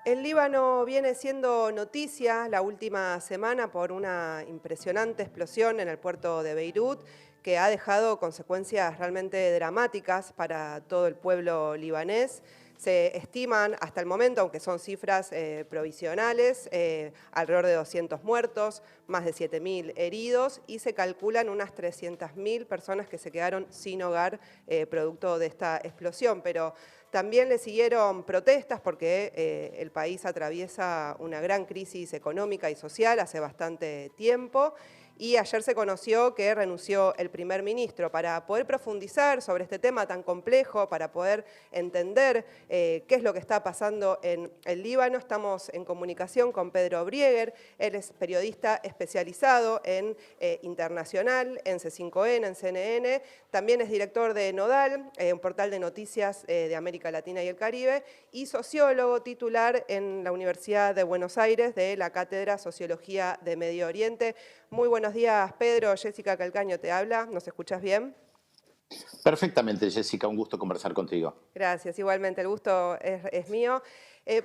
El Líbano viene siendo noticia la última semana por una impresionante explosión en el puerto de Beirut que ha dejado consecuencias realmente dramáticas para todo el pueblo libanés. Se estiman hasta el momento, aunque son cifras provisionales, alrededor de 200 muertos, más de 7.000 heridos y se calculan unas 300.000 personas que se quedaron sin hogar producto de esta explosión. Pero también le siguieron protestas porque el país atraviesa una gran crisis económica y social hace bastante tiempo. Y ayer se conoció que renunció el primer ministro. Para poder profundizar sobre este tema tan complejo, para poder entender qué es lo que está pasando en el Líbano, estamos en comunicación con Pedro Brieger. Él es periodista especializado en internacional, en C5N, en CNN. También es director de Nodal, un portal de noticias de América Latina y el Caribe, y sociólogo titular en la Universidad de Buenos Aires de la Cátedra Sociología de Medio Oriente. Muy buenos días, Pedro. Jessica Calcaño te habla. ¿Nos escuchas bien? Perfectamente, Jessica, un gusto conversar contigo. Gracias, igualmente, el gusto es mío.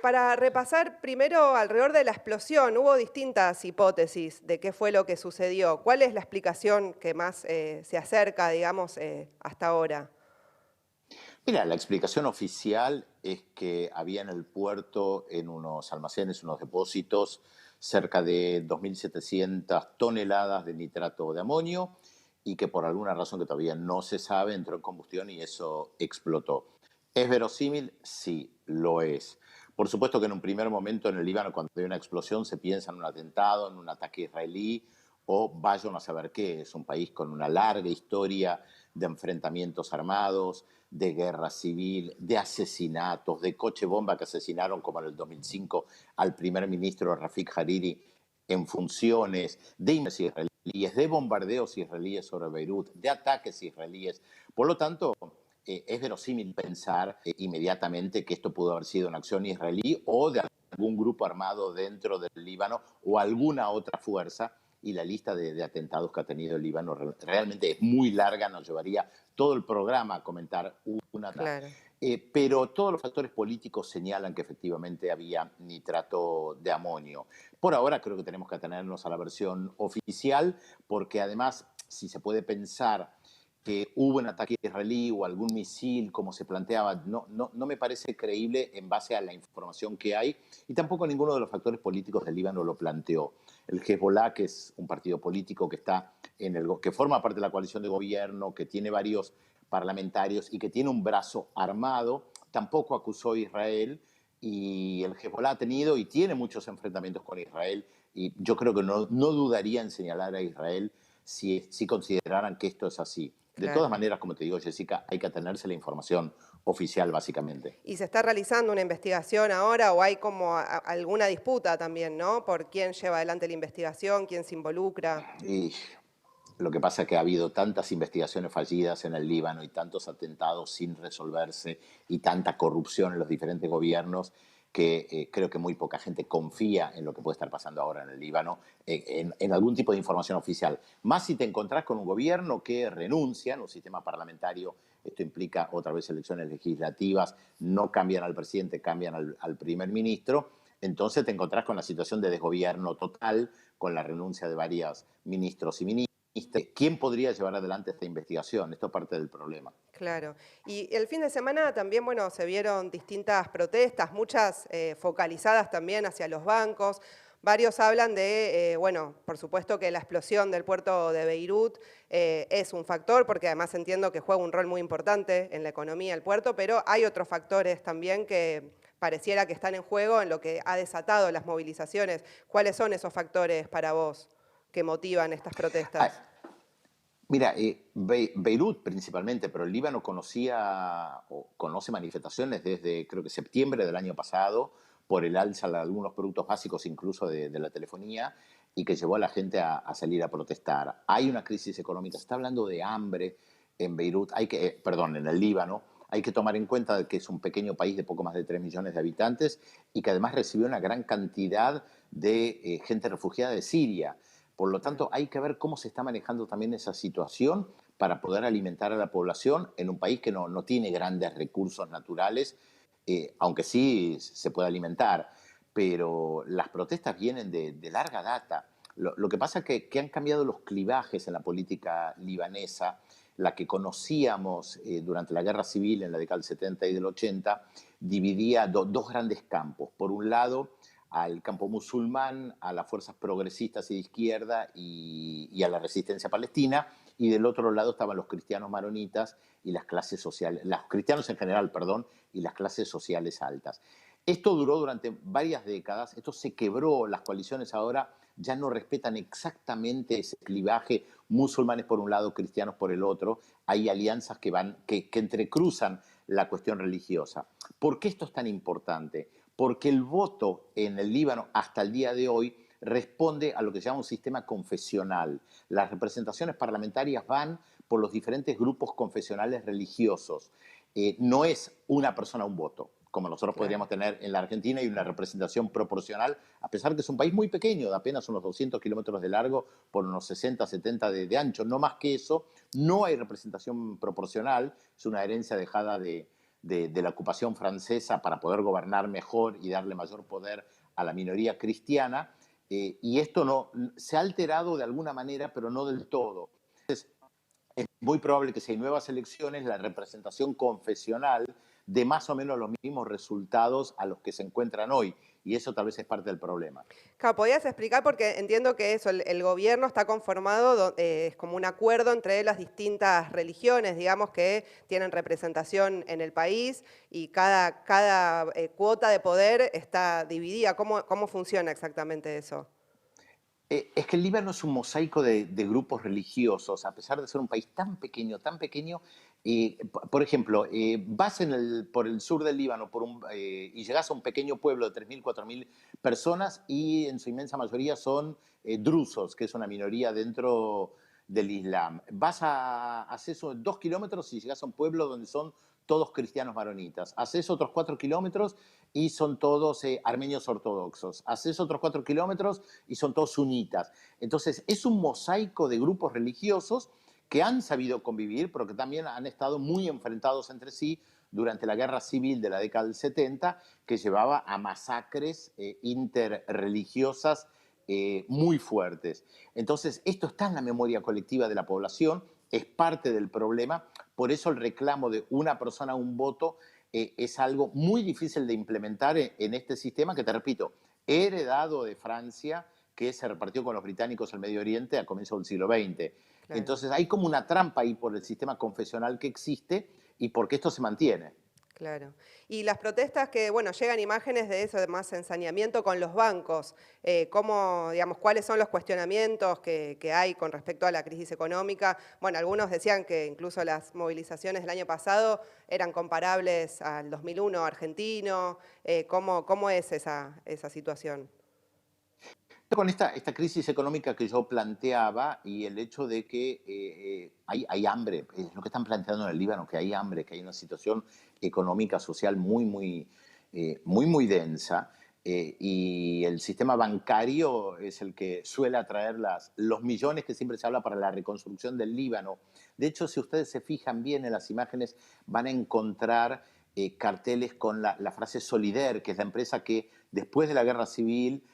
Para repasar primero alrededor de la explosión, hubo distintas hipótesis de qué fue lo que sucedió. ¿Cuál es la explicación que más se acerca, digamos, hasta ahora? Mira, la explicación oficial es que había en el puerto, en unos almacenes, unos depósitos, cerca de 2.700 toneladas de nitrato de amonio y que por alguna razón que todavía no se sabe entró en combustión y eso explotó. ¿Es verosímil? Sí, lo es. Por supuesto que en un primer momento en el Líbano, cuando hay una explosión, se piensa en un atentado, en un ataque israelí o vaya uno a saber qué. Es un país con una larga historia de enfrentamientos armados, de guerra civil, de asesinatos, de coche bomba que asesinaron, como en el 2005, al primer ministro Rafik Hariri en funciones, de israelíes, de bombardeos israelíes sobre Beirut, de ataques israelíes. Por lo tanto, es verosímil pensar inmediatamente que esto pudo haber sido una acción israelí o de algún grupo armado dentro del Líbano o alguna otra fuerza, y la lista de atentados que ha tenido el Líbano realmente es muy larga, nos llevaría todo el programa a comentar una. Claro. Pero todos los factores políticos señalan que efectivamente había nitrato de amonio. Por ahora creo que tenemos que atenernos a la versión oficial, porque además, si se puede pensar que hubo un ataque israelí o algún misil, como se planteaba, no me parece creíble en base a la información que hay, y tampoco ninguno de los factores políticos del Líbano lo planteó. El Hezbollah, que es un partido político que está que forma parte de la coalición de gobierno, que tiene varios parlamentarios y que tiene un brazo armado, tampoco acusó a Israel, y el Hezbollah ha tenido y tiene muchos enfrentamientos con Israel, y yo creo que no dudaría en señalar a Israel si consideraran que esto es así. De todas Claro. maneras, como te digo, Jessica, hay que atenerse a la información oficial, básicamente. ¿Y se está realizando una investigación ahora o hay como alguna disputa también, ¿no? Por quién lleva adelante la investigación, quién se involucra. Y lo que pasa es que ha habido tantas investigaciones fallidas en el Líbano y tantos atentados sin resolverse y tanta corrupción en los diferentes gobiernos que creo que muy poca gente confía en lo que puede estar pasando ahora en el Líbano, en algún tipo de información oficial. Más si te encontrás con un gobierno que renuncia en un sistema parlamentario, esto implica otra vez elecciones legislativas, no cambian al presidente, cambian al primer ministro, entonces te encontrás con la situación de desgobierno total, con la renuncia de varios ministros y ministras. ¿Quién podría llevar adelante esta investigación? Esto es parte del problema. Claro. Y el fin de semana también, bueno, se vieron distintas protestas, muchas focalizadas también hacia los bancos. Varios hablan de, bueno, por supuesto que la explosión del puerto de Beirut es un factor, porque además entiendo que juega un rol muy importante en la economía del puerto, pero hay otros factores también que pareciera que están en juego en lo que ha desatado las movilizaciones. ¿Cuáles son esos factores para vos que motivan estas Ah, protestas? mira, Beirut principalmente, pero el Líbano conocía o conoce manifestaciones desde creo que septiembre del año pasado por el alza de algunos productos básicos, incluso de la telefonía, y que llevó a la gente a salir a protestar. Hay una crisis económica, se está hablando de hambre en Beirut, perdón, en el Líbano. Hay que tomar en cuenta que es un pequeño país de poco más de 3 millones de habitantes y que además recibió una gran cantidad de gente refugiada de Siria. Por lo tanto, hay que ver cómo se está manejando también esa situación para poder alimentar a la población en un país que no tiene grandes recursos naturales, aunque sí se puede alimentar. pero las protestas vienen de larga data. Lo que pasa es que han cambiado los clivajes en la política libanesa, la que conocíamos durante la guerra civil en la década del 70 y del 80, dividía dos grandes campos. Por un lado, al campo musulmán, a las fuerzas progresistas y de izquierda y a la resistencia palestina, y del otro lado estaban los cristianos maronitas y las clases sociales, los cristianos en general, perdón, y las clases sociales altas. Esto duró durante varias décadas, esto se quebró, las coaliciones ahora ya no respetan exactamente ese clivaje, musulmanes por un lado, cristianos por el otro, hay alianzas que entrecruzan la cuestión religiosa. ¿Por qué esto es tan importante? Porque el voto en el Líbano hasta el día de hoy responde a lo que se llama un sistema confesional. Las representaciones parlamentarias van por los diferentes grupos confesionales religiosos. No es una persona un voto, como nosotros Claro. podríamos tener en la Argentina, y una representación proporcional, a pesar que es un país muy pequeño, de apenas unos 200 kilómetros de largo por unos 60, 70 de ancho, no más que eso. No hay representación proporcional, es una herencia dejada de la ocupación francesa para poder gobernar mejor y darle mayor poder a la minoría cristiana, y esto no, se ha alterado de alguna manera, pero no del todo. Entonces, es muy probable que si hay nuevas elecciones, la representación confesional dé más o menos los mismos resultados a los que se encuentran hoy, y eso tal vez es parte del problema. Claro, ¿podías explicar? Porque entiendo que eso, el gobierno está conformado, es como un acuerdo entre las distintas religiones, digamos, que tienen representación en el país y cada cuota de poder está dividida. ¿Cómo funciona exactamente eso? Es que el Líbano es un mosaico de grupos religiosos, a pesar de ser un país tan pequeño. Por ejemplo, vas por el sur del Líbano y llegas a un pequeño pueblo de 3.000, 4.000 personas, y en su inmensa mayoría son drusos, que es una minoría dentro del Islam. Haces 2 kilómetros y llegas a un pueblo donde son todos cristianos maronitas. Haces otros 4 kilómetros y son todos armenios ortodoxos. Haces otros 4 kilómetros y son todos sunitas. Entonces, es un mosaico de grupos religiosos que han sabido convivir, pero que también han estado muy enfrentados entre sí durante la guerra civil de la década del 70, que llevaba a masacres interreligiosas muy fuertes. Entonces, esto está en la memoria colectiva de la población, es parte del problema. Por eso el reclamo de una persona, un voto, es algo muy difícil de implementar en este sistema que, te repito, he heredado de Francia, que se repartió con los británicos al Medio Oriente a comienzos del siglo XX. Claro. Entonces hay como una trampa ahí por el sistema confesional que existe y porque esto se mantiene. Claro. Y las protestas que, bueno, llegan imágenes de eso, de más ensañamiento con los bancos. ¿Cómo, digamos, cuáles son los cuestionamientos que hay con respecto a la crisis económica? Bueno, algunos decían que incluso las movilizaciones del año pasado eran comparables al 2001 argentino. ¿Cómo es esa situación? Con esta crisis económica que yo planteaba y el hecho de que hay hambre, es lo que están planteando en el Líbano, que hay hambre, que hay una situación económica, social muy densa, y el sistema bancario es el que suele atraer los millones que siempre se habla para la reconstrucción del Líbano. De hecho, si ustedes se fijan bien en las imágenes, van a encontrar carteles con la frase Solidaire, que es la empresa que después de la guerra civil,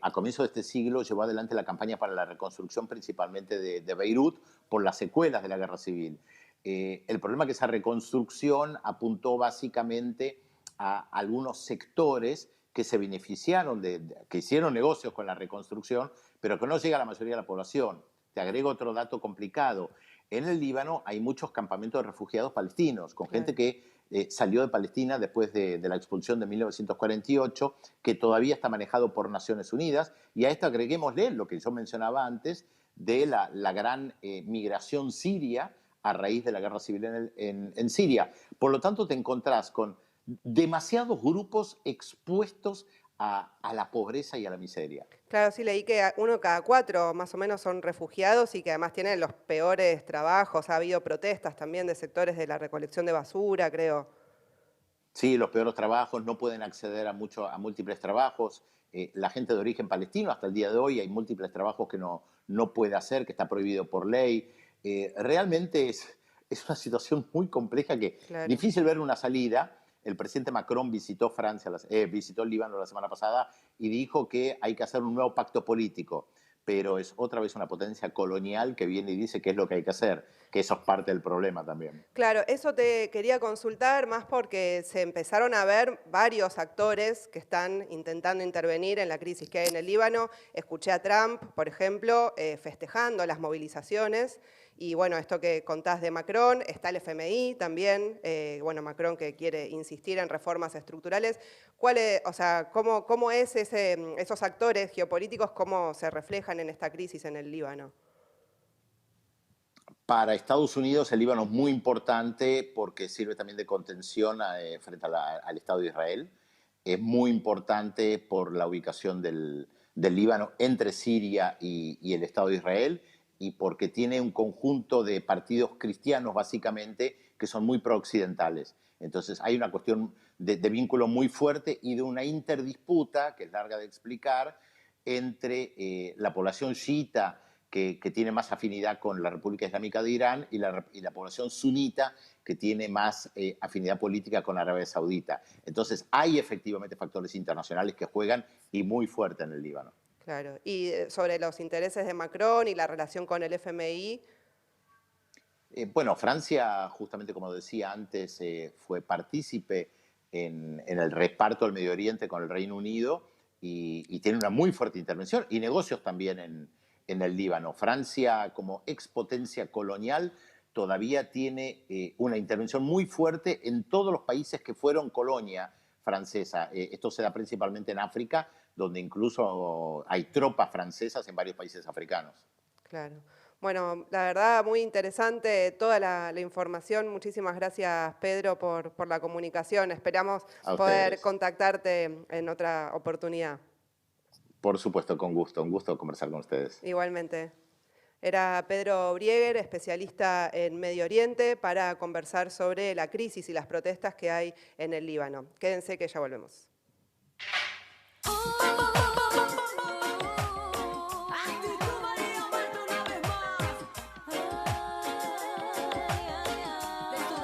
a comienzos de este siglo, llevó adelante la campaña para la reconstrucción principalmente de Beirut por las secuelas de la guerra civil. El problema es que esa reconstrucción apuntó básicamente a algunos sectores que se beneficiaron, que hicieron negocios con la reconstrucción, pero que no llega a la mayoría de la población. Te agrego otro dato complicado. En el Líbano hay muchos campamentos de refugiados palestinos, con gente Claro. que salió de Palestina después de la expulsión de 1948, que todavía está manejado por Naciones Unidas, y a esto agreguémosle lo que yo mencionaba antes de la gran migración siria a raíz de la guerra civil en Siria. Por lo tanto, te encontrás con demasiados grupos expuestos a la pobreza y a la miseria. Claro, sí, leí que uno cada cuatro más o menos son refugiados y que además tienen los peores trabajos. Ha habido protestas también de sectores de la recolección de basura, creo. Sí, los peores trabajos, no pueden acceder a múltiples trabajos. La gente de origen palestino, hasta el día de hoy, hay múltiples trabajos que no puede hacer, que está prohibido por ley. Realmente es una situación muy compleja, que Claro. difícil ver una salida. el presidente Macron visitó visitó el Líbano la semana pasada y dijo que hay que hacer un nuevo pacto político, pero es otra vez una potencia colonial que viene y dice qué es lo que hay que hacer, que eso es parte del problema también. Claro, eso te quería consultar más porque se empezaron a ver varios actores que están intentando intervenir en la crisis que hay en el Líbano. Escuché a Trump, por ejemplo, festejando las movilizaciones. Y bueno, esto que contás de Macron, está el FMI también, bueno, Macron que quiere insistir en reformas estructurales. O sea, ¿cómo es esos actores geopolíticos, cómo se reflejan en esta crisis en el Líbano? Para Estados Unidos el Líbano es muy importante porque sirve también de contención frente al Estado de Israel. Es muy importante por la ubicación del Líbano entre Siria y el Estado de Israel y porque tiene un conjunto de partidos cristianos básicamente que son muy pro-occidentales. Entonces hay una cuestión de vínculo muy fuerte y de una interdisputa, que es larga de explicar, entre la población chiita que tiene más afinidad con la República Islámica de Irán y la población sunita que tiene más afinidad política con Arabia Saudita. Entonces hay efectivamente factores internacionales que juegan y muy fuerte en el Líbano. Claro. Y sobre los intereses de Macron y la relación con el FMI. Bueno, Francia, justamente como decía antes, fue partícipe en el reparto del Medio Oriente con el Reino Unido y tiene una muy fuerte intervención y negocios también en el Líbano. Francia, como expotencia colonial, todavía tiene una intervención muy fuerte en todos los países que fueron colonia francesa. Esto se da principalmente en África, donde incluso hay tropas francesas en varios países africanos. Claro. Bueno, la verdad, muy interesante toda la información. Muchísimas gracias, Pedro, por la comunicación. Esperamos A poder ustedes. contactarte en otra oportunidad. Por supuesto, con gusto. Un gusto conversar con ustedes. Igualmente. Era Pedro Brieger, especialista en Medio Oriente, para conversar sobre la crisis y las protestas que hay en el Líbano. Quédense que ya volvemos. Oh,